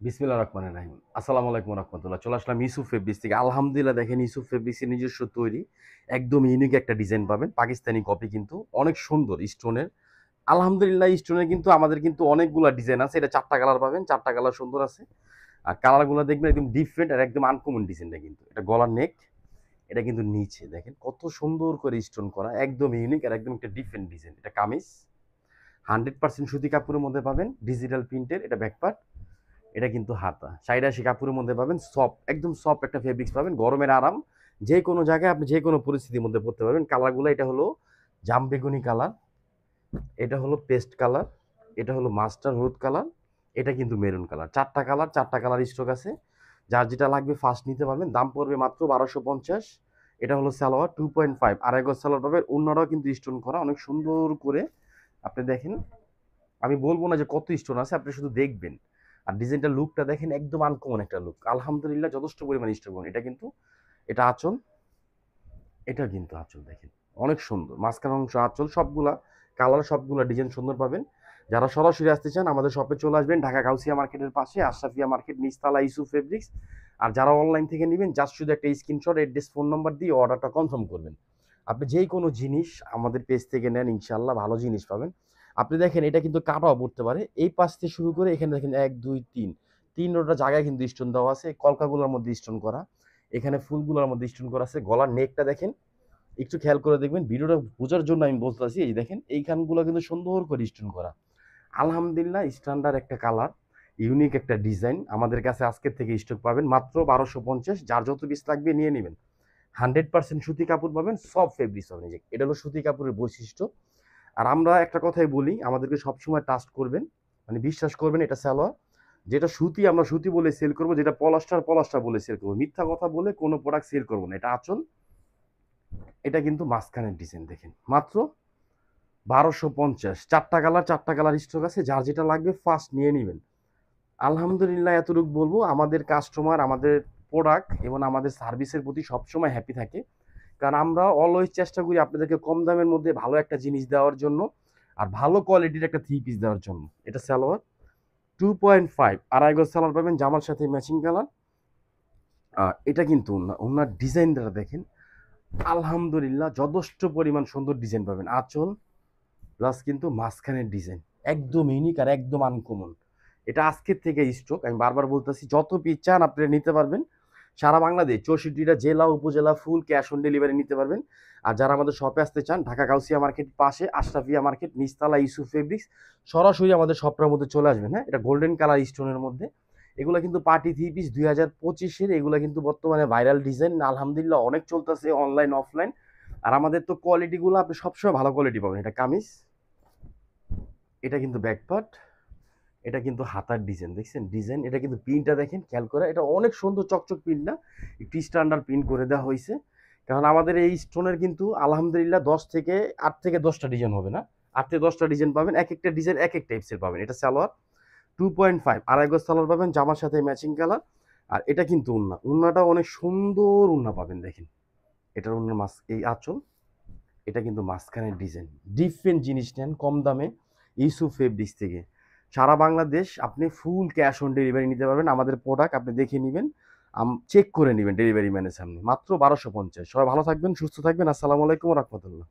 বিসমিল্লাহির রহমানির রহিম। আসসালামু আলাইকুম ওয়া রাহমাতুল্লাহ। চলে আসলাম ইউসুফ ফেব্রিক্স থেকে। আলহামদুলিল্লাহ দেখেন ইউসুফ ফেব্রিক্সের নিজস্ব তৈরি একদম ইউনিক একটা ডিজাইন পাবেন। পাকিস্তানি কপি কিন্তু অনেক সুন্দর স্টোনের। আলহামদুলিল্লাহ স্টোনের কিন্তু আমাদের কিন্তু অনেকগুলা ডিজাইন আছে। এটা ৪ টা কালার পাবেন। ৪ টা কালার সুন্দর আছে। আর কালারগুলো দেখবেন একদম ডিফারেন্ট আর একদম আনকমন ডিজাইনটা কিন্তু। এটা গলার নেক, এটা কিন্তু নিচে দেখেন কত সুন্দর করে স্টোন করা। একদম ইউনিক আর একদম একটা ডিফারেন্ট ডিজাইন। এটা কামিজ 100% সুতি কাপড়ের মধ্যে পাবেন। ডিজিটাল প্রিন্টের এটা ব্যাকপার্ট। এটা কিন্তু হাতা সাইড আসি কাপড়ের মধ্যে পাবেন। সফট একদম সফট একটা ফেব্রিক্স পাবেন। গরমের আরাম, যে কোনো জায়গায় আপনি যে কোনো পরিস্থিতির মধ্যে পড়তে পারবেন। কালারগুলো এটা হলো জাম বেগুনি কালার, এটা হলো পেস্ট কালার, এটা হলো মাস্টার হলুদ কালার, এটা কিন্তু মেরুন কালার। 4টা কালার, 4টা কালার স্টক আছে। যার যেটা লাগবে ফার্স্ট নিতে পারবেন। দাম পড়বে মাত্র 1250। এটা হলো সালোয়ার 2.5 আড়াই গজ সালোয়ার পাবেন। অন্যরাও কিন্তু স্টোন করা অনেক সুন্দর করে। আপনি দেখেন, আমি বলবো না যে কত স্টোন আছে, আপনি শুধু দেখবেন। আর ডিজাইনটা লুকটা দেখেন একদম আনকমন একটা লুক। আলহামদুলিল্লাহ যথেষ্ট পরিমাণ স্টোন। এটা কিন্তু এটা আঁচল, এটা কিন্তু আঁচল দেখেন অনেক সুন্দর। মাঝখান অংশ আঁচল, সবগুলা কালার সবগুলা ডিজাইন সুন্দর পাবেন। যারা সরাসরি আসতে চান আমাদের শপে চলে আসবেন, ঢাকা গাউসিয়া মার্কেটের পাশে আশরাফিয়া মার্কেট নিচতলা ইউসুফ ফেব্রিক্স। আর যারা অনলাইন থেকে নেবেন জাস্ট শুধু একটা স্ক্রিনশট, অ্যাড্রেস, ফোন নাম্বার দিয়ে অর্ডারটা কনফার্ম করবেন। আপনি যেই কোনো জিনিস আমাদের পেজ থেকে নেন ইনশাল্লাহ ভালো জিনিস পাবেন। আপনি দেখেন এটা কিন্তু কাটাও পড়তে পারে। এই পাশ থেকে শুরু করে এখানে দেখেন 1 2 3 3টা জায়গায় কিন্তু স্টোন দেওয়া আছে। কলকাগুলোর মধ্যে স্টোন করা, এখানে ফুলগুলোর মধ্যে স্টোন করা আছে। গলার নেকটা দেখেন, একটু খেয়াল করে দেখবেন। ভিডিওটা বোঝার জন্য আমি বলতেছি। এই দেখেন এইখানগুলো কিন্তু সুন্দর করে স্টোন করা। আলহামদুলিল্লাহ স্ট্যান্ডার্ড একটা কালার, ইউনিক একটা ডিজাইন। আমাদের কাছে আজকের থেকে স্টক পাবেন মাত্র 1250। যার যত পিস লাগবে নিয়ে নেবেন। 100% সুতি কাপড় পাবেন, সব ফেব্রিক্স পাবেন। এই যে এটা হলো সুতি কাপড়ের বৈশিষ্ট্য। আর আমরা একটা কথাই বলি, আমাদেরকে সবসময় ট্রাস্ট করবেন, মানে বিশ্বাস করবেন। এটা সালোয়ার, যেটা সুতি আমরা সুতি বলে সেল করবো, যেটা পলাস্টার পলাস্টার বলে সেল করবো। মিথ্যা কথা বলে কোনো প্রোডাক্ট সেল করবো না। এটা আঁচল, এটা কিন্তু মাঝখানের ডিজাইন দেখেন মাত্র 1250। 4টা কালার, 4টা কালার স্টক আছে। যার যেটা লাগবে ফার্স্ট নিয়ে নেবেন। আলহামদুলিল্লাহ এতটুকু বলবো, আমাদের কাস্টমার আমাদের প্রোডাক্ট এবং আমাদের সার্ভিসের প্রতি সবসময় হ্যাপি থাকে। কারণ আমরা অলওয়েজ চেষ্টা করি আপনাদেরকে কম দামের মধ্যে ভালো একটা জিনিস দেওয়ার জন্য, আর ভালো কোয়ালিটির একটা 3 পিস দেওয়ার জন্য। এটা সালোয়ার 2.5 আড়াই গজ সালোয়ার পাবেন, জামার সাথে ম্যাচিং কালার। এটা কিন্তু ওনার ডিজাইনটা দেখেন। আলহামদুলিল্লাহ যথেষ্ট পরিমাণ সুন্দর ডিজাইন পাবেন। আঁচল প্লাস কিন্তু মাঝখানের ডিজাইন একদম ইউনিক আর একদম আনকমন। এটা আজকের থেকে স্টক। আমি বারবার বলতেছি, যত পিস চান আপনারা নিতে পারবেন। সারা বাংলাদেশ 64টা জেলা উপজেলা ফুল ক্যাশ অন ডেলিভারি নিতে পারবেন। আর যারা আমাদের শপে আসতে চান, ঢাকা গাউসিয়া মার্কেট পাশে আশরাফিয়া মার্কেট নিচতলা ইউসুফ ফেব্রিক্স, সরাসরি আমাদের শপটার মধ্যে চলে আসবেন। হ্যাঁ, এটা গোল্ডেন কালার স্টোনের মধ্যে। এগুলো কিন্তু পার্টি 3 পিস 2025-এর। এগুলো কিন্তু বর্তমানে ভাইরাল ডিজাইন। আলহামদুলিল্লাহ অনেক চলতেছে অনলাইন অফলাইন। আর আমাদের তো কোয়ালিটিগুলো আপনি সবসময় ভালো কোয়ালিটি পাবেন। এটা কামিজ, এটা কিন্তু ব্যাকপার্ট, এটা কিন্তু হাতার ডিজাইন দেখছেন ডিজাইন। এটা কিন্তু প্রিন্টটা দেখেন খেয়াল করে। এটা অনেক সুন্দর চকচক প্রিন্ট না, একটু স্ট্যান্ডার্ড প্রিন্ট করে দেওয়া হয়েছে। কারণ আমাদের এই স্টোনের কিন্তু আলহামদুলিল্লাহ 8 থেকে 10টা ডিজাইন হবে না, 8 থেকে 10টা ডিজাইন পাবেন। এক একটা ডিজাইন এক এক টাইপসের পাবেন। এটা সালোয়ার 2.5 আড়াই গজ সালোয়ার পাবেন, জামার সাথে ম্যাচিং কালার। আর এটা কিন্তু উন্নাটা অনেক সুন্দর উন্না পাবেন দেখেন। এটার উন্নার মাছ এই আঁচল, এটা কিন্তু মাঝখানের ডিজাইন। ডিফারেন্ট জিনিস নেন কম দামে ইউসুফ ফেব্রিক্স থেকে। সারা বাংলাদেশ আপনি ফুল ক্যাশ অন ডেলিভারি নিতে পারবেন। আমাদের প্রোডাক্ট আপনি দেখে নেবেন, চেক করে নেবেন ডেলিভারি ম্যানের সামনে। মাত্র 1250। সবাই ভালো থাকবেন, সুস্থ থাকবেন। আসসালামু আলাইকুম রহমতুল্লাহ।